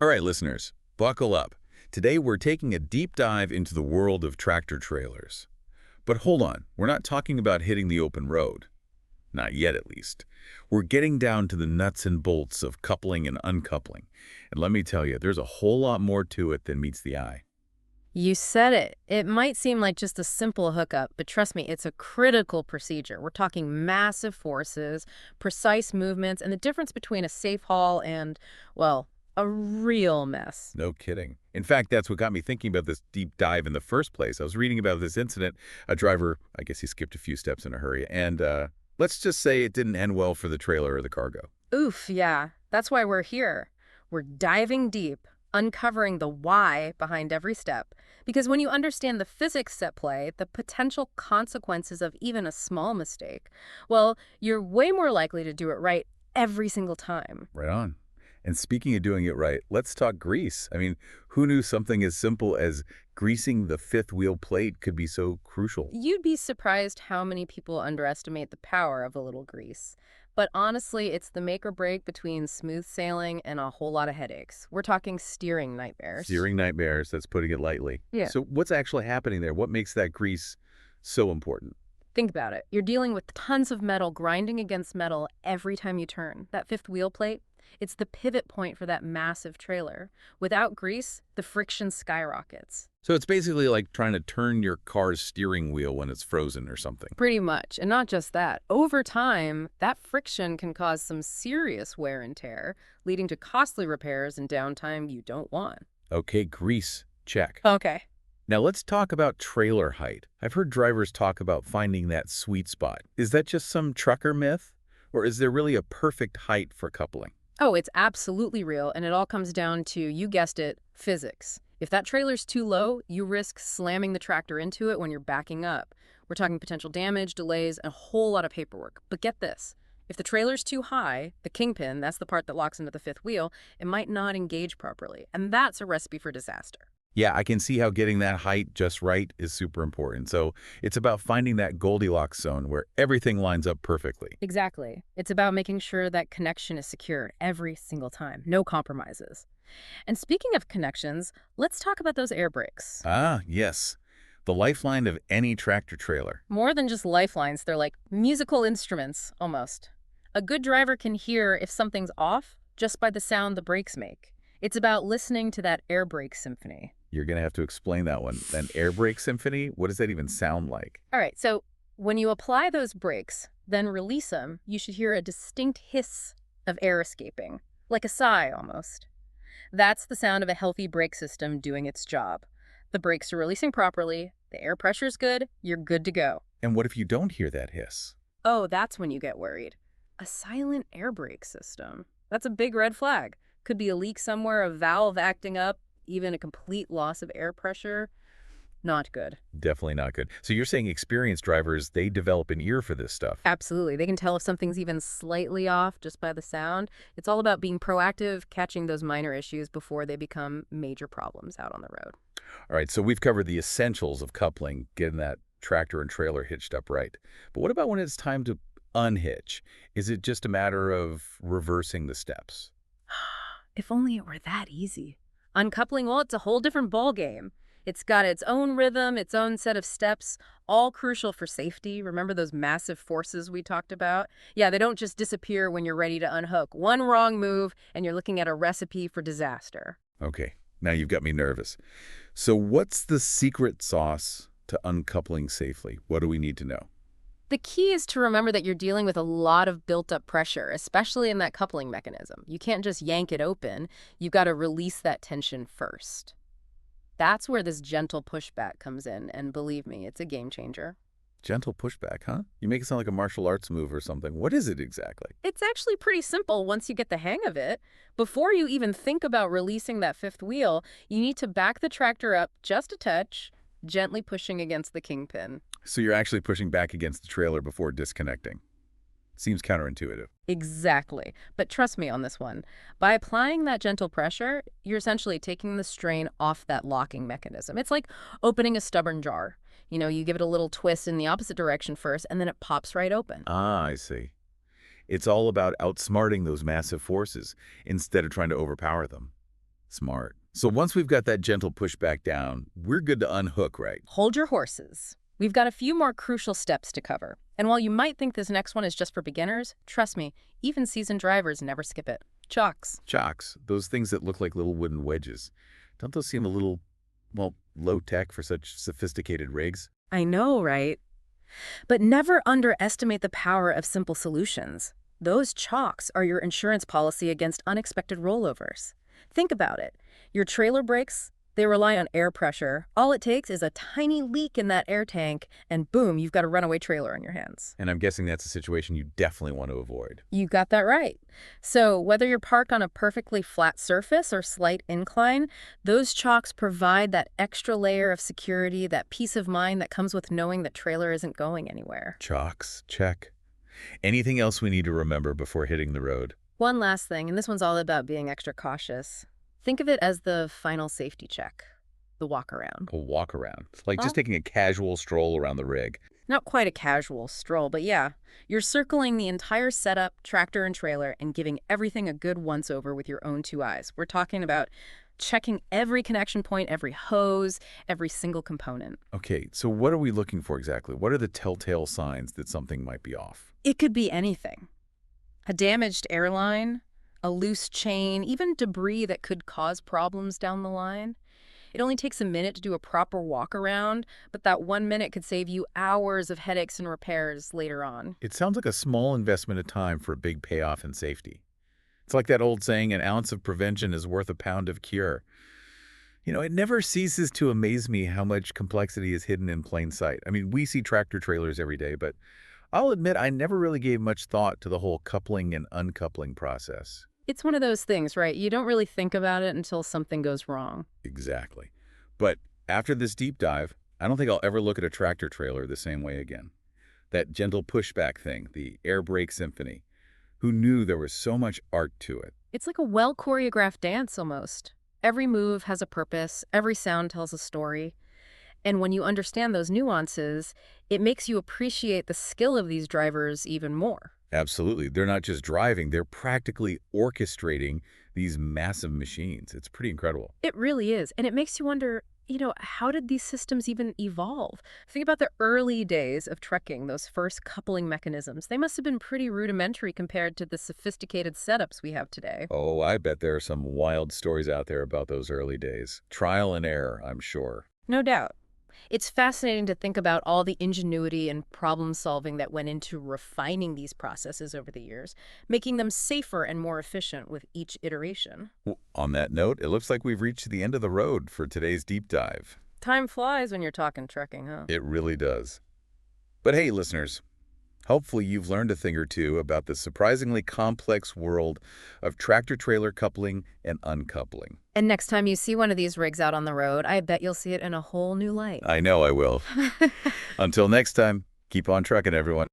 All right, listeners, buckle up. Today we're taking a deep dive into the world of tractor trailers. But hold on, we're not talking about hitting the open road. Not yet, at least. We're getting down to the nuts and bolts of coupling and uncoupling. And let me tell you, there's a whole lot more to it than meets the eye. You said it. It might seem like just a simple hookup, but trust me, it's a critical procedure. We're talking massive forces, precise movements, and the difference between a safe haul and, well, a real mess. No kidding. In fact, that's what got me thinking about this deep dive in the first place. I was reading about this incident. A driver, I guess he skipped a few steps in a hurry, and let's just say it didn't end well for the trailer or the cargo. Oof, yeah. That's why we're here. We're diving deep, uncovering the why behind every step. Because when you understand the physics at play, the potential consequences of even a small mistake, well, you're way more likely to do it right every single time. Right on. And speaking of doing it right, let's talk grease. I mean, who knew something as simple as greasing the fifth wheel plate could be so crucial? You'd be surprised how many people underestimate the power of a little grease. But honestly, it's the make or break between smooth sailing and a whole lot of headaches. We're talking steering nightmares. Steering nightmares, that's putting it lightly. Yeah. So what's actually happening there? What makes that grease so important? Think about it. You're dealing with tons of metal grinding against metal every time you turn. That fifth wheel plate, it's the pivot point for that massive trailer. Without grease, the friction skyrockets. So it's basically like trying to turn your car's steering wheel when it's frozen or something. Pretty much. And not just that. Over time, that friction can cause some serious wear and tear, leading to costly repairs and downtime you don't want. Okay, grease, check. Okay. Now let's talk about trailer height. I've heard drivers talk about finding that sweet spot. Is that just some trucker myth? Or is there really a perfect height for coupling? Oh, it's absolutely real, and it all comes down to, you guessed it, physics. If that trailer's too low, you risk slamming the tractor into it when you're backing up. We're talking potential damage, delays, and a whole lot of paperwork. But get this. If the trailer's too high, the kingpin, that's the part that locks into the fifth wheel, it might not engage properly. And that's a recipe for disaster. Yeah, I can see how getting that height just right is super important. So it's about finding that Goldilocks zone where everything lines up perfectly. Exactly. It's about making sure that connection is secure every single time. No compromises. And speaking of connections, let's talk about those air brakes. Ah, yes. The lifeline of any tractor trailer. More than just lifelines, they're like musical instruments, almost. A good driver can hear if something's off just by the sound the brakes make. It's about listening to that air brake symphony. You're going to have to explain that one. An air brake symphony? What does that even sound like? All right, so when you apply those brakes, then release them, you should hear a distinct hiss of air escaping, like a sigh almost. That's the sound of a healthy brake system doing its job. The brakes are releasing properly, the air pressure's good, you're good to go. And what if you don't hear that hiss? Oh, that's when you get worried. A silent air brake system. That's a big red flag. Could be a leak somewhere, a valve acting up, even a complete loss of air pressure. Not good. Definitely not good. So you're saying experienced drivers, they develop an ear for this stuff. Absolutely. They can tell if something's even slightly off just by the sound. It's all about being proactive, catching those minor issues before they become major problems out on the road. All right, so we've covered the essentials of coupling, getting that tractor and trailer hitched up right. But what about when it's time to unhitch? Is it just a matter of reversing the steps? If only it were that easy. Uncoupling, well, it's a whole different ballgame. It's got its own rhythm, its own set of steps, all crucial for safety. Remember those massive forces we talked about? Yeah, they don't just disappear when you're ready to unhook. One wrong move, and you're looking at a recipe for disaster. Okay, now you've got me nervous. So what's the secret sauce to uncoupling safely? What do we need to know? The key is to remember that you're dealing with a lot of built-up pressure, especially in that coupling mechanism. You can't just yank it open. You've got to release that tension first. That's where this gentle pushback comes in, and believe me, it's a game changer. Gentle pushback, huh? You make it sound like a martial arts move or something. What is it exactly? It's actually pretty simple once you get the hang of it. Before you even think about releasing that fifth wheel, you need to back the tractor up just a touch, gently pushing against the kingpin. So you're actually pushing back against the trailer before disconnecting. Seems counterintuitive. Exactly. But trust me on this one. By applying that gentle pressure, you're essentially taking the strain off that locking mechanism. It's like opening a stubborn jar. You know, you give it a little twist in the opposite direction first, and then it pops right open. Ah, I see. It's all about outsmarting those massive forces instead of trying to overpower them. Smart. So once we've got that gentle pushback down, we're good to unhook, right? Hold your horses. We've got a few more crucial steps to cover. And while you might think this next one is just for beginners, trust me, even seasoned drivers never skip it. Chocks. Chocks, those things that look like little wooden wedges. Don't those seem a little, well, low-tech for such sophisticated rigs? I know, right? But never underestimate the power of simple solutions. Those chocks are your insurance policy against unexpected rollovers. Think about it. Your trailer brakes, they rely on air pressure. All it takes is a tiny leak in that air tank, and boom, you've got a runaway trailer on your hands. And I'm guessing that's a situation you definitely want to avoid. You got that right. So whether you're parked on a perfectly flat surface or slight incline, those chocks provide that extra layer of security, that peace of mind that comes with knowing the trailer isn't going anywhere. Chocks, check. Anything else we need to remember before hitting the road? One last thing, and this one's all about being extra cautious. Think of it as the final safety check, the walk around. A walk around. Like just taking a casual stroll around the rig. Not quite a casual stroll, but yeah, you're circling the entire setup, tractor and trailer, and giving everything a good once-over with your own two eyes. We're talking about checking every connection point, every hose, every single component. Okay, so what are we looking for exactly? What are the telltale signs that something might be off? It could be anything. A damaged airline, a loose chain, even debris that could cause problems down the line. It only takes a minute to do a proper walk around, but that 1 minute could save you hours of headaches and repairs later on. It sounds like a small investment of time for a big payoff in safety. It's like that old saying, an ounce of prevention is worth a pound of cure. You know, it never ceases to amaze me how much complexity is hidden in plain sight. I mean, we see tractor trailers every day, but I'll admit I never really gave much thought to the whole coupling and uncoupling process. It's one of those things, right? You don't really think about it until something goes wrong. Exactly. But after this deep dive, I don't think I'll ever look at a tractor trailer the same way again. That gentle pushback thing, the air brake symphony. Who knew there was so much art to it? It's like a well-choreographed dance almost. Every move has a purpose, every sound tells a story. And when you understand those nuances, it makes you appreciate the skill of these drivers even more. Absolutely. They're not just driving, they're practically orchestrating these massive machines. It's pretty incredible. It really is. And it makes you wonder, how did these systems even evolve? Think about the early days of trucking, those first coupling mechanisms. They must have been pretty rudimentary compared to the sophisticated setups we have today. Oh, I bet there are some wild stories out there about those early days. Trial and error, I'm sure. No doubt. It's fascinating to think about all the ingenuity and problem solving that went into refining these processes over the years, making them safer and more efficient with each iteration. On that note, it looks like we've reached the end of the road for today's deep dive. Time flies when you're talking trucking, huh? It really does. But hey, listeners, hopefully you've learned a thing or two about the surprisingly complex world of tractor-trailer coupling and uncoupling. And next time you see one of these rigs out on the road, I bet you'll see it in a whole new light. I know I will. Until next time, keep on trucking, everyone.